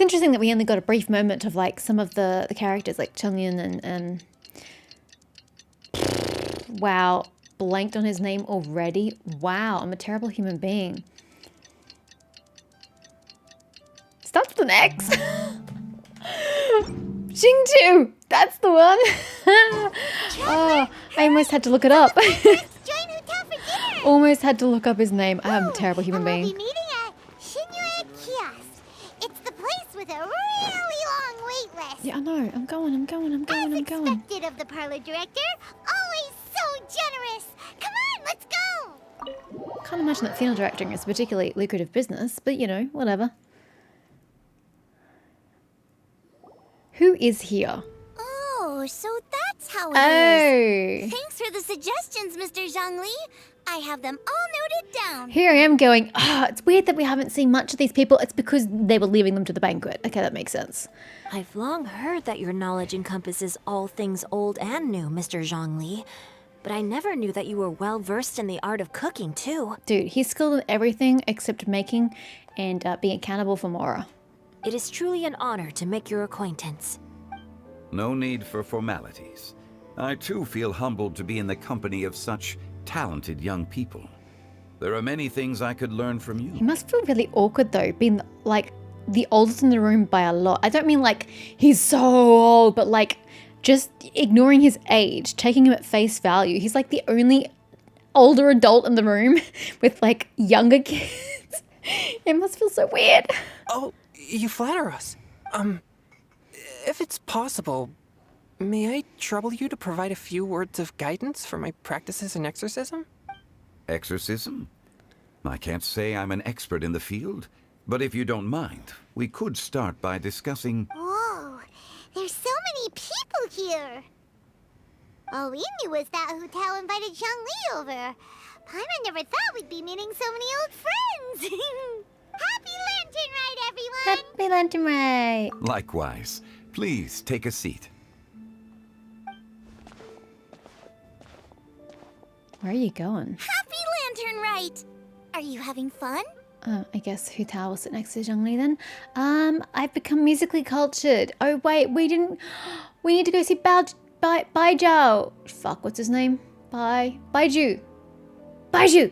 It's interesting that we only got a brief moment of like some of the characters like Chungyun and wow, blanked on his name already. Wow, I'm a terrible human being. Starts with an X. Xingqiu, that's the one. Oh, I almost had to look it up. Almost had to look up his name. I am a terrible human being. We'll be meeting at Shinyue Kiosk. It's the place with a really long wait list. Yeah, I know. I'm going. As expected of the parlor director, always so generous. Come on, let's go. Can't imagine that female directing is a particularly lucrative business, but you know, whatever. Who is here? Oh, so that's how it is. Oh. Thanks for the suggestions, Mr. Zhongli. I have them all noted down. Here I am going, it's weird that we haven't seen much of these people. It's because they were leaving them to the banquet. Okay, that makes sense. I've long heard that your knowledge encompasses all things old and new, Mr. Zhongli. But I never knew that you were well versed in the art of cooking, too. Dude, he's skilled in everything except making and being accountable for Mora. It is truly an honor to make your acquaintance. No need for formalities. I too feel humbled to be in the company of such talented young people. There are many things I could learn from you. He must feel really awkward though, being like the oldest in the room by a lot. I don't mean like he's so old, but like just ignoring his age, taking him at face value. He's like the only older adult in the room with like younger kids. It must feel so weird. Oh, you flatter us. If it's possible, may I trouble you to provide a few words of guidance for my practices in exorcism? Exorcism? I can't say I'm an expert in the field, but if you don't mind, we could start by discussing... Whoa, there's so many people here. All we knew was that Hu Tao invited Zhongli over. Paimon never thought we'd be meeting so many old friends. Happy Lantern Rite, everyone! Happy Lantern Rite! Likewise. Please take a seat. Where are you going? Happy Lantern Rite! Are you having fun? I guess Hu Tao will sit next to Zhongli then. I've become musically cultured. Oh wait, we need to go see Bai Zhao. Fuck, what's his name? Baiju. And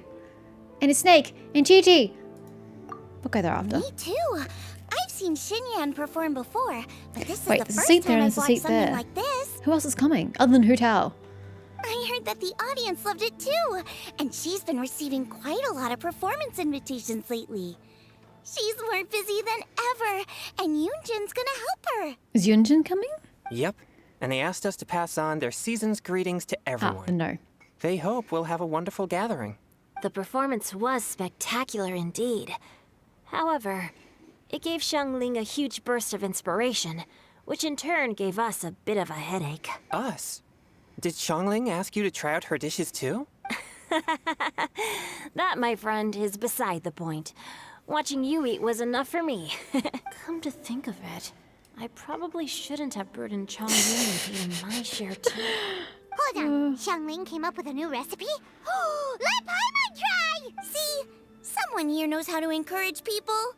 his snake. And Chi Chi. We'll go there after. Me too. I've seen Xinyan perform before, but this is Wait, the there's a first seat there time and I've there's a watched seat something there. like this. Who else is coming other than Hu Tao? I heard that the audience loved it too, and she's been receiving quite a lot of performance invitations lately. She's more busy than ever, and Yoonjin's gonna help her. Is Yunjin coming? Yep, and they asked us to pass on their season's greetings to everyone. No. They hope we'll have a wonderful gathering. The performance was spectacular indeed. However, it gave Xiangling a huge burst of inspiration, which in turn gave us a bit of a headache. Us? Did Xiangling ask you to try out her dishes too? That, my friend, is beside the point. Watching you eat was enough for me. Come to think of it, I probably shouldn't have burdened Xiangling with eating my share too. Hold on, Xiangling came up with a new recipe? Let Paimon try! See, someone here knows how to encourage people.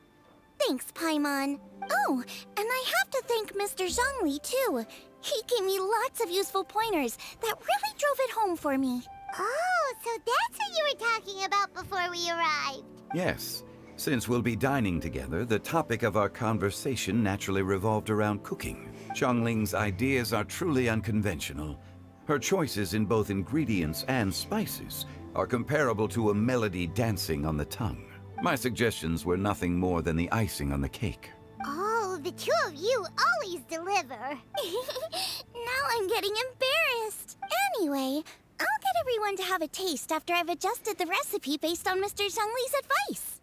Thanks, Paimon. Oh, and I have to thank Mr. Zhongli too. He gave me lots of useful pointers that really drove it home for me. Oh, so that's what you were talking about before we arrived. Yes. Since we'll be dining together, the topic of our conversation naturally revolved around cooking. Xiangling's ideas are truly unconventional. Her choices in both ingredients and spices are comparable to a melody dancing on the tongue. My suggestions were nothing more than the icing on the cake. Oh, the two of you always deliver. Now I'm getting embarrassed. Anyway, I'll get everyone to have a taste after I've adjusted the recipe based on Mr. Zhongli's advice.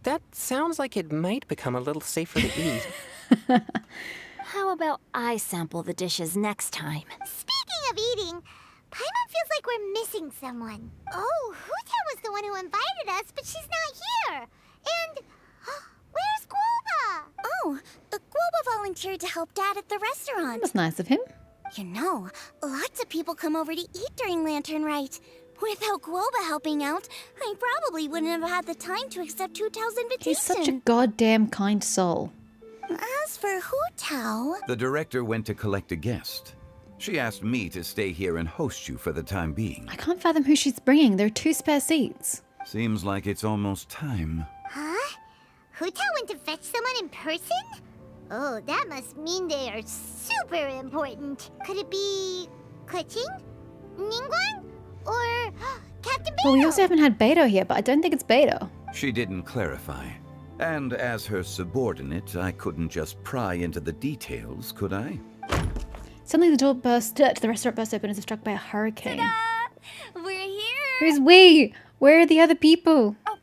That sounds like it might become a little safer to eat. How about I sample the dishes next time? Speaking of eating, Paimon feels like we're missing someone. Oh, Huta was the one who invited us, but she's not here. And where's Guoba? Oh, Guoba volunteered to help Dad at the restaurant. That was nice of him. You know, lots of people come over to eat during Lantern Rite. Without Guoba helping out, I probably wouldn't have had the time to accept Hu Tao's invitation. He's such a goddamn kind soul. As for Hu Tao... The director went to collect a guest. She asked me to stay here and host you for the time being. I can't fathom who she's bringing. There are 2 spare seats. Seems like it's almost time. Huh? Hu Tao went to fetch someone in person? Oh, that must mean they are super important. Could it be... Kuching? Ningguang? Or Captain Beto? Well, we also haven't had Beto here, but I don't think it's Beto. She didn't clarify. And as her subordinate, I couldn't just pry into the details, could I? Suddenly the door to the restaurant burst open as if struck by a hurricane. We're here! Who's we? Where are the other people? Oh,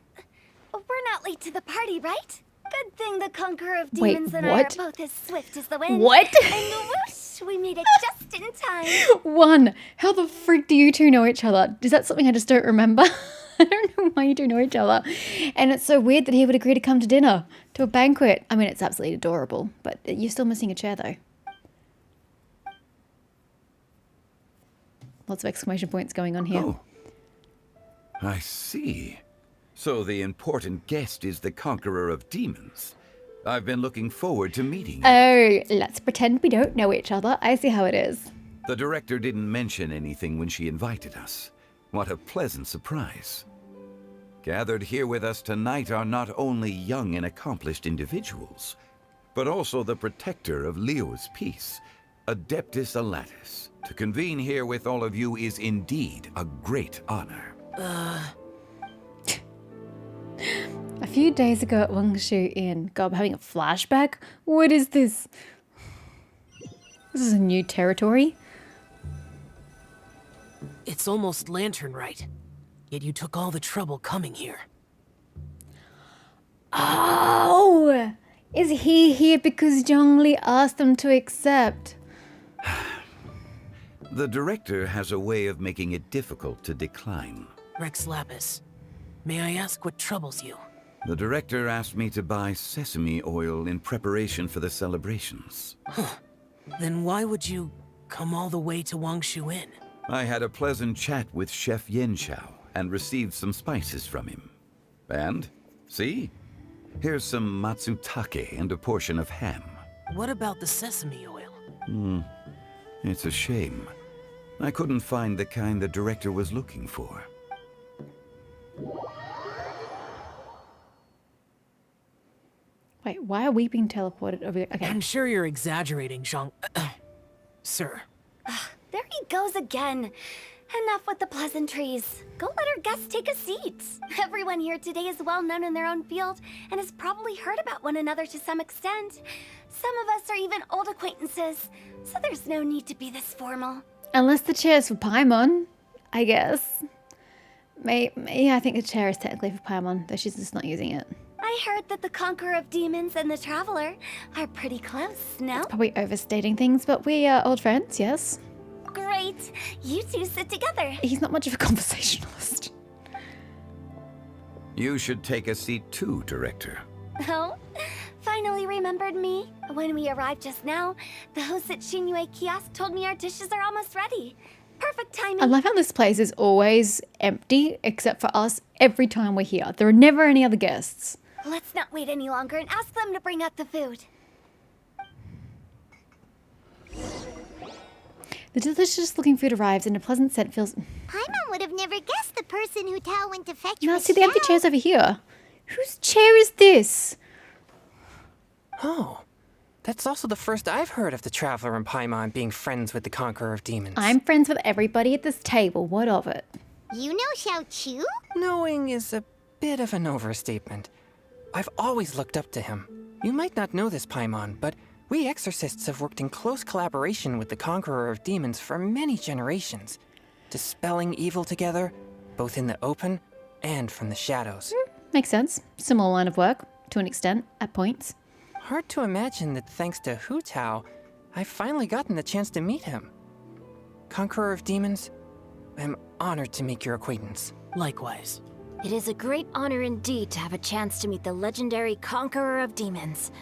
we're not late to the party, right? Good thing the Conqueror of Wait, Demons and I are what? both as swift as the wind. What? And whoosh, we made it just in time. 1, how the frick do you 2 know each other? Is that something I just don't remember? I don't know why you 2 know each other. And it's so weird that he would agree to come to dinner, to a banquet. I mean, it's absolutely adorable, but you're still missing a chair though. Lots of exclamation points going on here. Oh, I see. So the important guest is the Conqueror of Demons. I've been looking forward to meeting you. Oh, let's pretend we don't know each other. I see how it is. The director didn't mention anything when she invited us. What a pleasant surprise. Gathered here with us tonight are not only young and accomplished individuals, but also the protector of Leo's peace, Adeptus Alatus. To convene here with all of you is indeed a great honor. A few days ago at Wangshu Inn, God, I'm having a flashback? What is this? This is a new territory. It's almost lantern right. Yet you took all the trouble coming here. Oh! Is he here because Zhongli asked him to accept? The director has a way of making it difficult to decline. Rex Lapis, may I ask what troubles you? The director asked me to buy sesame oil in preparation for the celebrations. Then why would you come all the way to Wangshu Inn? I had a pleasant chat with Chef Yenshao and received some spices from him. And, see? Here's some matsutake and a portion of ham. What about the sesame oil? It's a shame. I couldn't find the kind the director was looking for. Wait, why are we being teleported over there? Okay. I'm sure you're exaggerating, Zhang... Sir. There he goes again. Enough with the pleasantries. Go let our guests take a seat. Everyone here today is well known in their own field and has probably heard about one another to some extent. Some of us are even old acquaintances, so there's no need to be this formal. Unless the chair's for Paimon, I guess. Yeah, I think the chair is technically for Paimon, though she's just not using it. I heard that the Conqueror of Demons and the Traveler are pretty close, no? Probably overstating things, but we are old friends, yes? Great. You two sit together. He's not much of a conversationalist. You should take a seat too, director. Oh, finally remembered me. When we arrived just now, the host at Xinyue Kiosk told me our dishes are almost ready. Perfect timing. I love how this place is always empty, except for us, every time we're here. There are never any other guests. Let's not wait any longer and ask them to bring out the food. The delicious looking food arrives and a pleasant scent fills... Paimon would have never guessed the person who Tao went to fetch Now was see, they have the Xiao. chairs over here. Whose chair is this? Oh, that's also the first I've heard of the Traveler and Paimon being friends with the Conqueror of Demons. I'm friends with everybody at this table. What of it? You know Xiao Chu? Knowing is a bit of an overstatement. I've always looked up to him. You might not know this, Paimon, but we exorcists have worked in close collaboration with the Conqueror of Demons for many generations, dispelling evil together, both in the open and from the shadows. Makes sense. Similar line of work, to an extent, at points. Hard to imagine that thanks to Hu Tao, I've finally gotten the chance to meet him. Conqueror of Demons, I'm honored to make your acquaintance. Likewise. It is a great honor indeed to have a chance to meet the legendary Conqueror of Demons.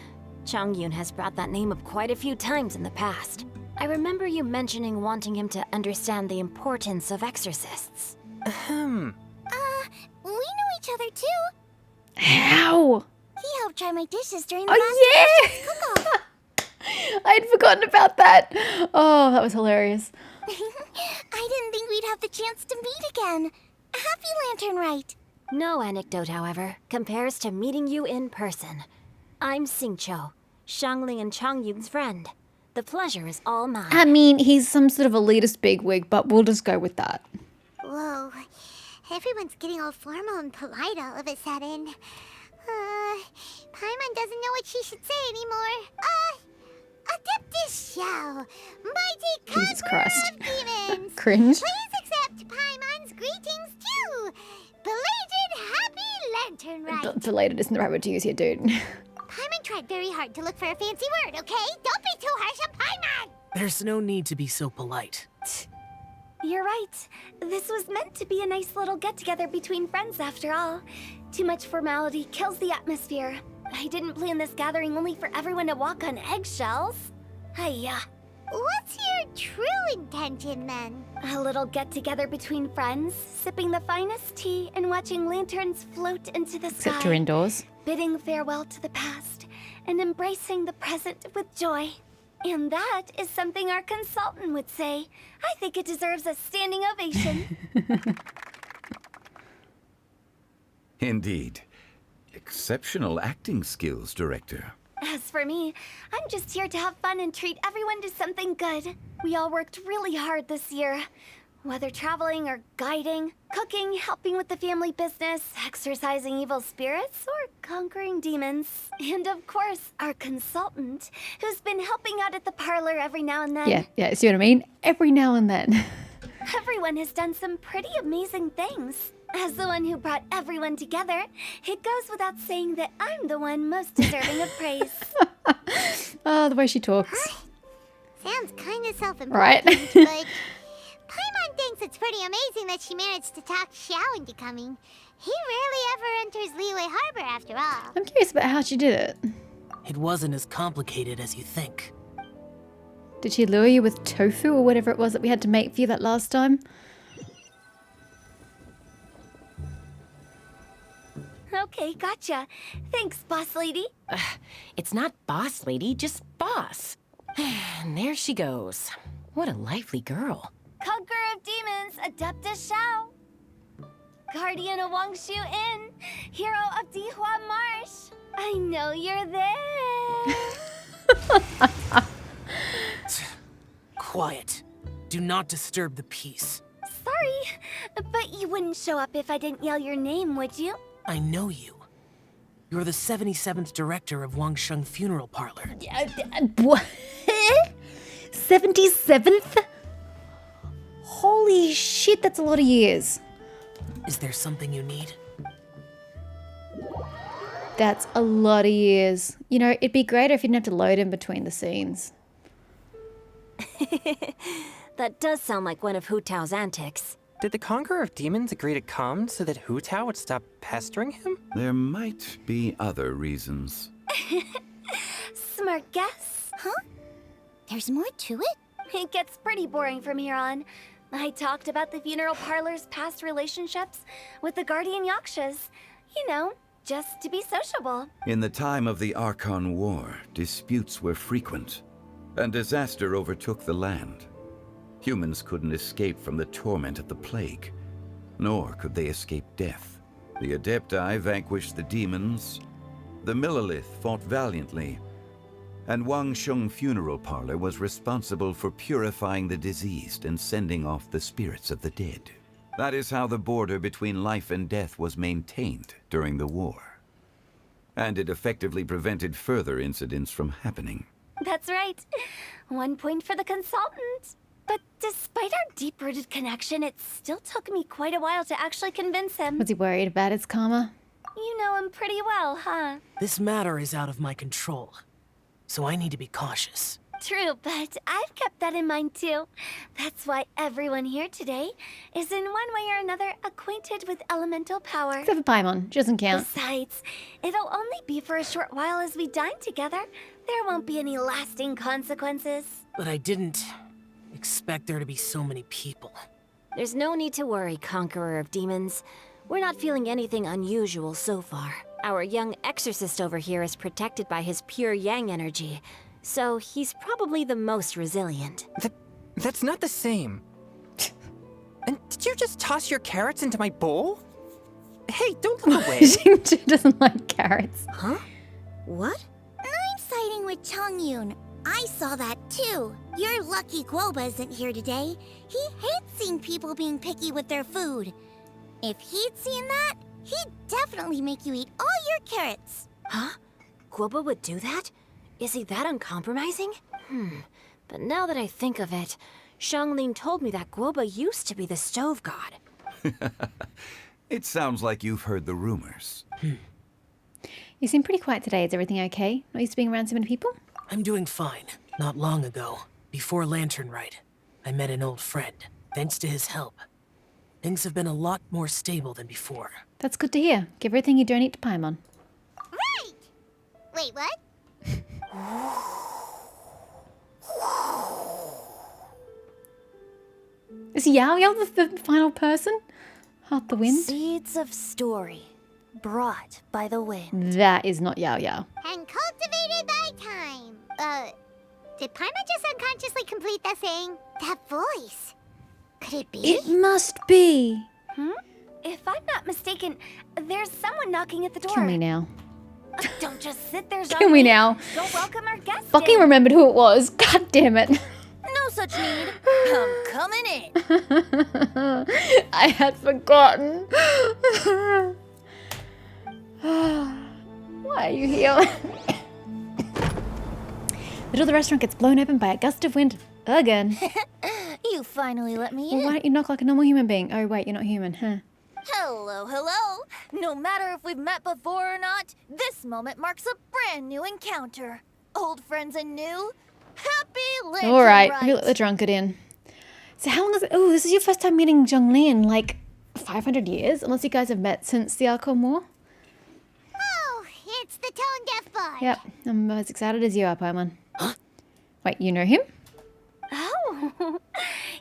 Changyun has brought that name up quite a few times in the past. I remember you mentioning wanting him to understand the importance of exorcists. Ahem. We know each other too. How? He helped try my dishes during the Oh, last yeah! cook-off. I'd forgotten about that. Oh, that was hilarious. I didn't think we'd have the chance to meet again. Happy Lantern Rite. No anecdote, however, compares to meeting you in person. I'm Xingqiu, Xiangling and Changyun's friend. The pleasure is all mine. I mean, he's some sort of elitist bigwig, but we'll just go with that. Whoa. Everyone's getting all formal and polite all of a sudden. Paimon doesn't know what she should say anymore. Adeptus Xiao, mighty Jesus Christ. conqueror of demons. Cringe. Please accept Paimon's greetings too. Belated Happy Lantern Rite. Belated isn't the right word to use here, dude. Paimon tried very hard to look for a fancy word, okay? Don't be too harsh on Paimon! There's no need to be so polite. You're right. This was meant to be a nice little get-together between friends after all. Too much formality kills the atmosphere. I didn't plan this gathering only for everyone to walk on eggshells. Hiya. What's your true intention then? A little get-together between friends, sipping the finest tea and watching lanterns float into the sky. Except you're indoors. Bidding farewell to the past and embracing the present with joy. And that is something our consultant would say. I think it deserves a standing ovation. Indeed. Exceptional acting skills, Director. As for me, I'm just here to have fun and treat everyone to something good. We all worked really hard this year. Whether traveling or guiding, cooking, helping with the family business, exorcising evil spirits, or conquering demons. And of course, our consultant, who's been helping out at the parlor every now and then. Yeah, see what I mean? Every now and then. Everyone has done some pretty amazing things. As the one who brought everyone together, it goes without saying that I'm the one most deserving of praise. Oh, the way she talks. Sounds kind of self-important, Right. but Paimon thinks it's pretty amazing that she managed to talk Xiao into coming. He rarely ever enters Liyue Harbor after all. I'm curious about how she did it. It wasn't as complicated as you think. Did she lure you with tofu or whatever it was that we had to make for you that last time? Okay, gotcha. Thanks, boss lady. It's not boss lady, just boss. And there she goes. What a lively girl. Conqueror of demons, Adeptus Xiao. Guardian of Wangshu Inn, hero of Dihua Marsh. I know you're there. Quiet. Do not disturb the peace. Sorry, but you wouldn't show up if I didn't yell your name, would you? I know you. You're the 77th director of Wangsheng Funeral Parlor. What? 77th? Holy shit, that's a lot of years. Is there something you need? That's a lot of years. You know, it'd be greater if you didn't have to load in between the scenes. That does sound like one of Hu Tao's antics. Did the Conqueror of Demons agree to come so that Hu Tao would stop pestering him? There might be other reasons. Smart guess. Huh? There's more to it? It gets pretty boring from here on. I talked about the funeral parlor's past relationships with the guardian yakshas. You know, just to be sociable. In the time of the Archon War, disputes were frequent, and disaster overtook the land. Humans couldn't escape from the torment of the plague, nor could they escape death. The Adepti vanquished the demons, the Millelith fought valiantly, and Wangsheng Funeral Parlor was responsible for purifying the diseased and sending off the spirits of the dead. That is how the border between life and death was maintained during the war. And it effectively prevented further incidents from happening. That's right. 1 point for the consultant. But despite our deep-rooted connection, it still took me quite a while to actually convince him. Was he worried about his karma? You know him pretty well, huh? This matter is out of my control, so I need to be cautious. True, but I've kept that in mind too. That's why everyone here today is in one way or another acquainted with elemental power. Except for Paimon. She doesn't count. Besides, it'll only be for a short while as we dine together. There won't be any lasting consequences. But I didn't expect there to be so many people. There's no need to worry, Conqueror of Demons. We're not feeling anything unusual so far. Our young exorcist over here is protected by his pure yang energy, so he's probably the most resilient. That's not the same. And did you just toss your carrots into my bowl? Hey, don't look away. She doesn't like carrots. Huh? What? I'm siding with Chongyun. I saw that too. You're lucky Guoba isn't here today. He hates seeing people being picky with their food. If he'd seen that, he'd definitely make you eat all your carrots. Huh? Guoba would do that? Is he that uncompromising? But now that I think of it, Xiangling told me that Guoba used to be the stove god. It sounds like you've heard the rumors. You seem pretty quiet today. Is everything okay? Not used to being around so many people? I'm doing fine. Not long ago, before Lantern Rite, I met an old friend. Thanks to his help, things have been a lot more stable than before. That's good to hear. Give everything you donate to Paimon. Right! Wait, what? Is Yao Yao the final person? Heart the wind? Seeds of story, brought by the wind. That is not Yao Yao. And cultivated by time. Did Paimon just unconsciously complete that saying? That voice. Could it be? It must be. If I'm not mistaken, there's someone knocking at the door. Kill me now. Don't just sit there, Kill me Jean-Louis. now. Go welcome our guest. Fucking in. remembered who it was. God damn it. No such need. I'm coming in. I had forgotten. Why are you here? The door of the restaurant gets blown open by a gust of wind again. You finally let me Well, in. why don't you knock like a normal human being? Oh, wait, you're not human, huh? Hello, hello. No matter if we've met before or not, this moment marks a brand new encounter. Old friends and new. Happy Lantern All right, Rite. we let the drunkard in. So how long is it? Oh, this is your first time meeting Zhongli in like 500 years? Unless you guys have met since the Archon War? Oh, it's the tone deaf boy. Yep, I'm as excited as you are, Paimon. Wait, you know him? Oh,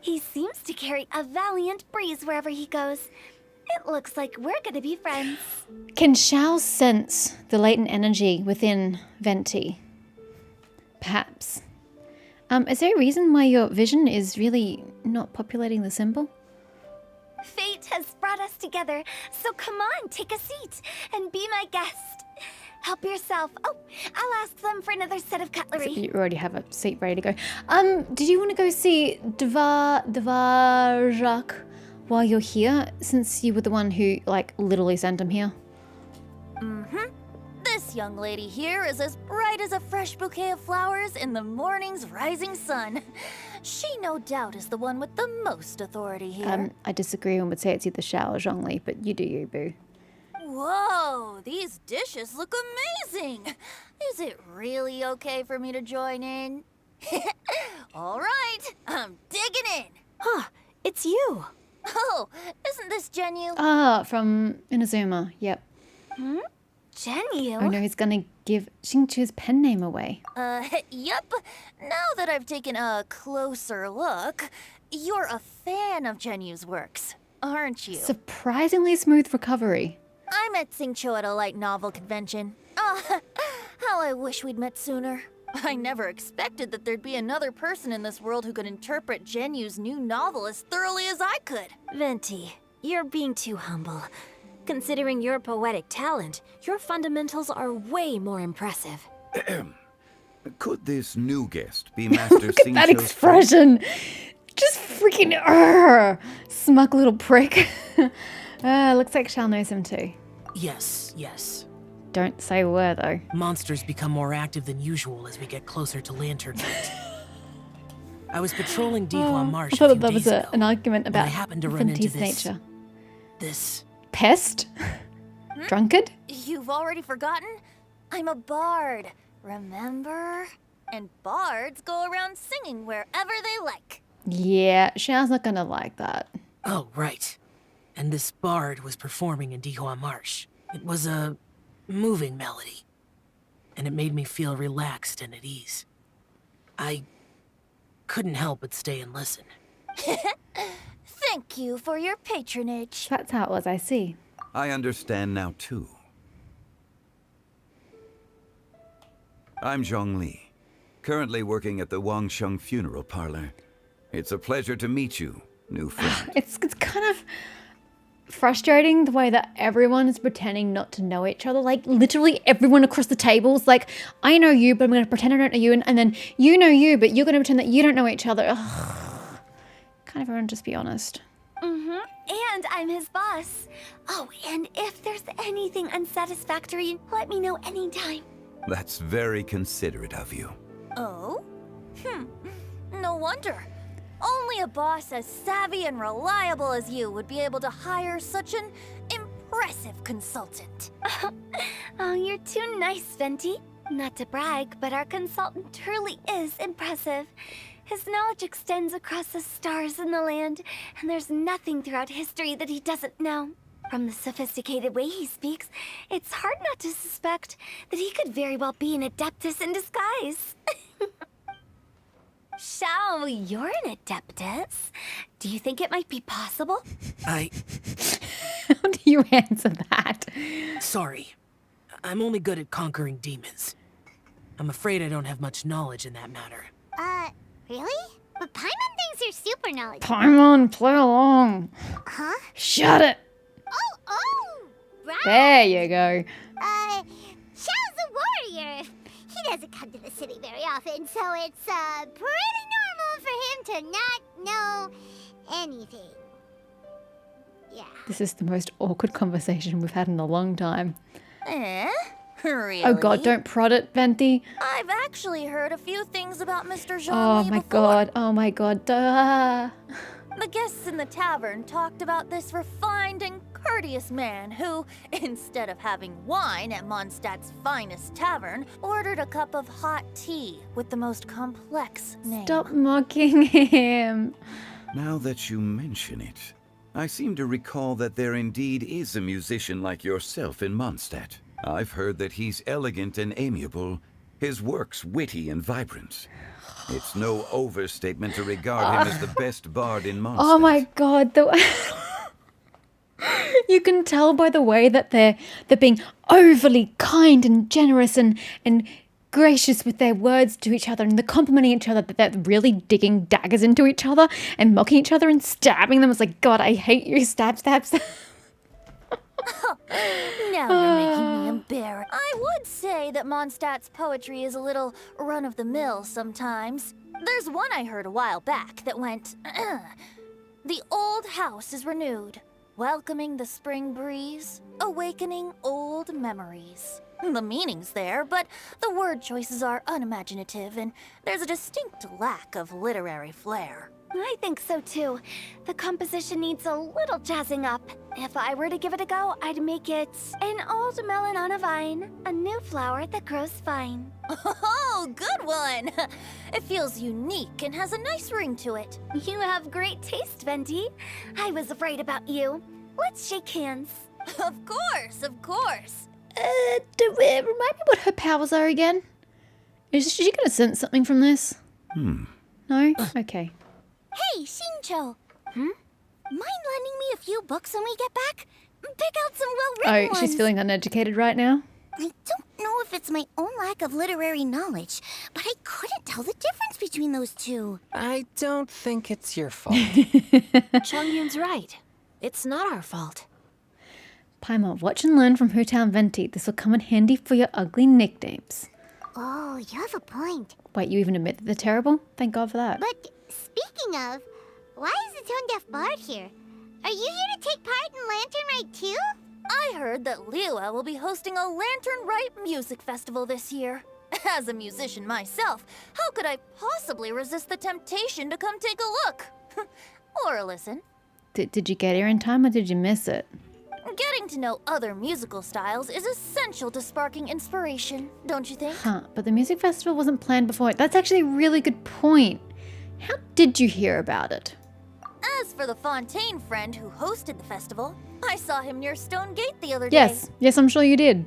he seems to carry a valiant breeze wherever he goes. It looks like we're gonna be friends. Can Xiao sense the latent energy within Venti? Perhaps. Is there a reason why your vision is really not populating the symbol? Fate has brought us together, so come on, take a seat and be my guest. Help yourself. Oh, I'll ask them for another set of cutlery. You already have a seat ready to go. Did you want to go see Dvarjak while you're here, since you were the one who, like, literally sent him here? This young lady here is as bright as a fresh bouquet of flowers in the morning's rising sun. She no doubt is the one with the most authority here. I disagree and would say it's either Xiao or Zhongli, but you do you, boo. Whoa, these dishes look amazing. Is it really okay for me to join in? All right, I'm digging in. Huh, it's you. Oh, isn't this Genyu? Ah, from Inazuma, yep. Genyu? Oh no, he's gonna give Xingqiu's pen name away. Yep. Now that I've taken a closer look, you're a fan of Genyu's works, aren't you? Surprisingly smooth recovery. I met Xingqiu at a light novel convention. Oh, how I wish we'd met sooner. I never expected that there'd be another person in this world who could interpret Genyu's new novel as thoroughly as I could. Venti, you're being too humble. Considering your poetic talent, your fundamentals are way more impressive. Could this new guest be Master Look at that Xingqiu's expression! Just freaking smug little prick. Looks like Shao knows him too. Yes, yes. Don't say a word though. Monsters become more active than usual as we get closer to Lantern Night. I was patrolling Dihua Marsh I thought a few that was days ago, an argument when I about happened to run into Venti's this. nature. This. Pest? Drunkard? You've already forgotten? I'm a bard, remember? And bards go around singing wherever they like. Yeah, Xiao's not gonna like that. Oh, right. And this bard was performing in Dihua Marsh. It was a moving melody, and it made me feel relaxed and at ease. I couldn't help but stay and listen. Thank you for your patronage. That's how it was, I see. I understand now, too. I'm Zhongli, currently working at the Wangsheng Funeral Parlor. It's a pleasure to meet you, new friend. It's kind of frustrating the way that everyone is pretending not to know each other. Like, literally everyone across the table is like, I know you, but I'm going to pretend I don't know you. And then you know you, but you're going to pretend that you don't know each other. Ugh. Can't everyone just be honest? And I'm his boss. Oh, and if there's anything unsatisfactory, let me know anytime. That's very considerate of you. Oh? No wonder. Only a boss as savvy and reliable as you would be able to hire such an impressive consultant. Oh, you're too nice, Venti. Not to brag, but our consultant truly is impressive. His knowledge extends across the stars and the land, and there's nothing throughout history that he doesn't know. From the sophisticated way he speaks, it's hard not to suspect that he could very well be an adeptus in disguise. Shao, you're an adeptus. Do you think it might be possible? How do you answer that? Sorry. I'm only good at conquering demons. I'm afraid I don't have much knowledge in that matter. Really? But Paimon thinks you're super knowledgeable. Paimon, play along. Huh? Shut it. Oh! Right! There you go. Xiao's a warrior. He doesn't come to the city very often, so it's, pretty normal for him to not know anything. Yeah. This is the most awkward conversation we've had in a long time. Really? Oh god, don't prod it, Venti. I've actually heard a few things about Mr. Zhang Oh Li my before. god, oh my god. Duh. The guests in the tavern talked about this refined and courteous man who, instead of having wine at Mondstadt's finest tavern, ordered a cup of hot tea with the most complex name. Stop mocking him. Now that you mention it, I seem to recall that there indeed is a musician like yourself in Mondstadt. I've heard that he's elegant and amiable, his works witty and vibrant. It's no overstatement to regard him as the best bard in Mondstadt. Oh my god, you can tell by the way that they're being overly kind and generous and gracious with their words to each other, and they're complimenting each other, that they're really digging daggers into each other and mocking each other and stabbing them. It's like, God, I hate you, stab, stab, stab. Now you're making me embarrassed. I would say that Mondstadt's poetry is a little run-of-the-mill sometimes. There's one I heard a while back that went, The old house is renewed, welcoming the spring breeze, awakening old memories. The meaning's there, but the word choices are unimaginative, and there's a distinct lack of literary flair. I think so too. The composition needs a little jazzing up. If I were to give it a go, I'd make it an old melon on a vine, a new flower that grows fine. Oh, good one! It feels unique and has a nice ring to it. You have great taste, Venti. I was afraid about you. Let's shake hands. Of course, of course. Remind me what her powers are again? Is she gonna sense something from this? No? Okay. Hey, Shincho. Mind lending me a few books when we get back? Pick out some well-written ones. Oh, she's feeling uneducated right now? I don't know if it's my own lack of literary knowledge, but I couldn't tell the difference between those two. I don't think it's your fault. Chongyun's right. It's not our fault. Paimon, watch and learn from Hutown Venti. This will come in handy for your ugly nicknames. Oh, you have a point. Wait, you even admit that they're terrible? Thank God for that. But speaking of, why is the tone-deaf bard here? Are you here to take part in Lantern Rite too? I heard that Liua will be hosting a Lantern Rite music festival this year. As a musician myself, how could I possibly resist the temptation to come take a look? Or listen. Did you get here in time or did you miss it? Getting to know other musical styles is essential to sparking inspiration, don't you think? Huh, but the music festival wasn't planned before. That's actually a really good point. How did you hear about it? As for the Fontaine friend who hosted the festival, I saw him near Stone Gate the other day. Yes, I'm sure you did.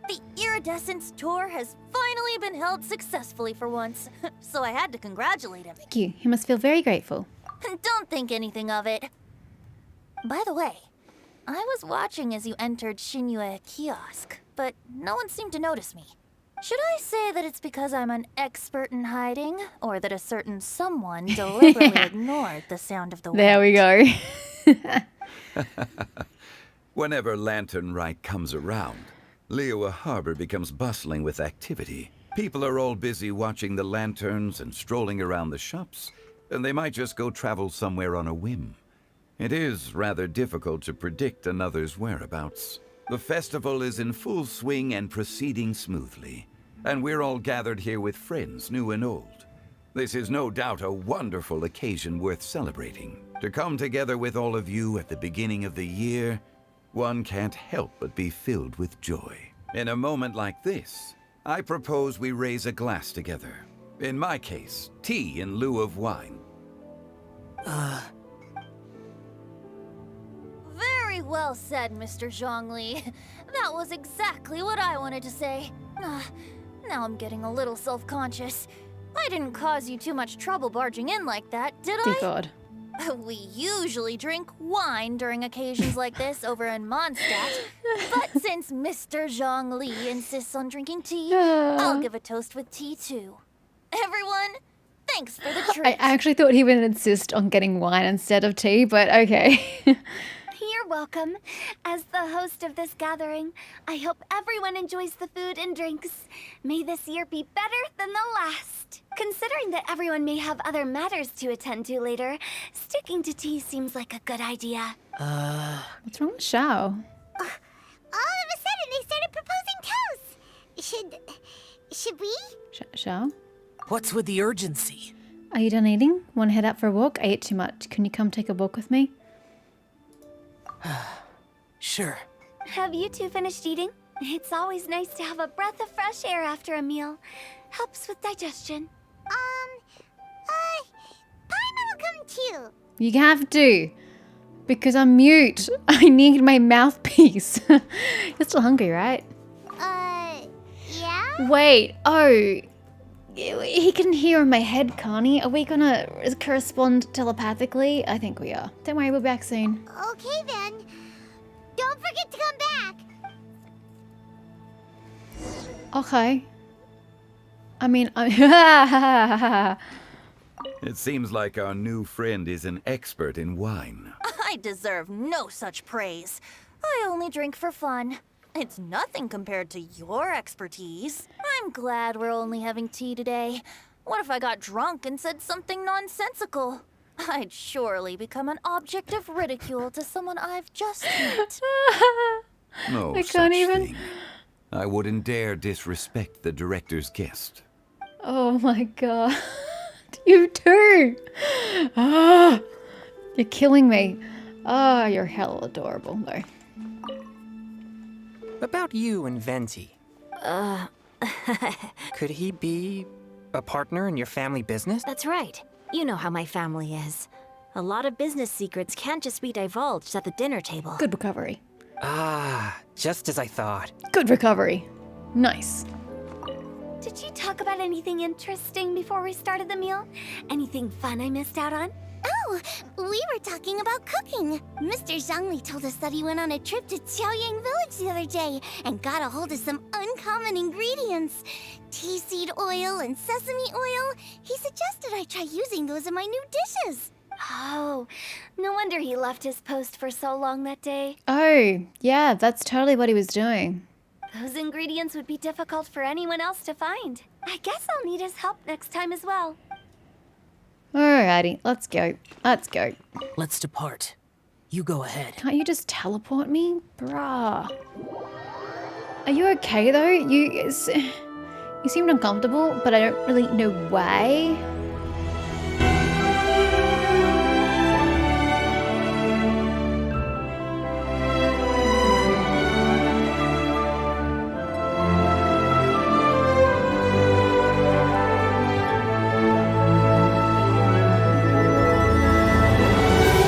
The Iridescence tour has finally been held successfully for once, so I had to congratulate him. Thank you. He must feel very grateful. Don't think anything of it. By the way, I was watching as you entered Shinyue Kiosk, but no one seemed to notice me. Should I say that it's because I'm an expert in hiding, or that a certain someone deliberately ignored the sound of the wind? There we go. Whenever Lantern Rite comes around, Liyue Harbor becomes bustling with activity. People are all busy watching the lanterns and strolling around the shops, and they might just go travel somewhere on a whim. It is rather difficult to predict another's whereabouts. The festival is in full swing and proceeding smoothly, and we're all gathered here with friends, new and old. This is no doubt a wonderful occasion worth celebrating. To come together with all of you at the beginning of the year, one can't help but be filled with joy. In a moment like this, I propose we raise a glass together. In my case, tea in lieu of wine. Very well said, Mr. Zhongli. That was exactly what I wanted to say. Now I'm getting a little self-conscious. I didn't cause you too much trouble barging in like that, did Dear I? God. We usually drink wine during occasions like this over in Mondstadt, but since Mr. Zhongli insists on drinking tea, I'll give a toast with tea too. Everyone, thanks for the treat. I actually thought he would insist on getting wine instead of tea, but okay. You're welcome. As the host of this gathering, I hope everyone enjoys the food and drinks. May this year be better than the last. Considering that everyone may have other matters to attend to later, sticking to tea seems like a good idea. What's wrong with Shao? All of a sudden, they started proposing toasts. Should we? Shao? What's with the urgency? Are you done eating? Want to head out for a walk? I ate too much. Can you come take a walk with me? Sure. Have you two finished eating? It's always nice to have a breath of fresh air after a meal. Helps with digestion. Paimon will come too. You have to. Because I'm mute. I need my mouthpiece. You're still hungry, right? Yeah? Wait. Oh. He can hear in my head, can't he? Are we gonna correspond telepathically? I think we are. Don't worry, we'll be back soon. Okay then. Don't forget to come back. Okay. I mean, It seems like our new friend is an expert in wine. I deserve no such praise. I only drink for fun. It's nothing compared to your expertise. I'm glad we're only having tea today. What if I got drunk and said something nonsensical? I'd surely become an object of ridicule to someone I've just met. No I such can't even. thing. I wouldn't dare disrespect the director's guest. Oh my god. You too. Ah, you're killing me. Oh, you're hella adorable, though. About you and Venti. Could he be a partner in your family business? That's right. You know how my family is. A lot of business secrets can't just be divulged at the dinner table. Good recovery. Ah, just as I thought. Good recovery. Nice. Did you talk about anything interesting before we started the meal? Anything fun I missed out on? Oh, we were talking about cooking. Mr. Zhongli told us that he went on a trip to Xiaoyang Village the other day and got a hold of some uncommon ingredients. Tea seed oil and sesame oil. He suggested I try using those in my new dishes. Oh, no wonder he left his post for so long that day. Oh, yeah, that's totally what he was doing. Those ingredients would be difficult for anyone else to find. I guess I'll need his help next time as well. Alrighty, let's go. Let's go. Let's depart. You go ahead. Can't you just teleport me? Bruh. Are you okay though? You seemed uncomfortable, but I don't really know why.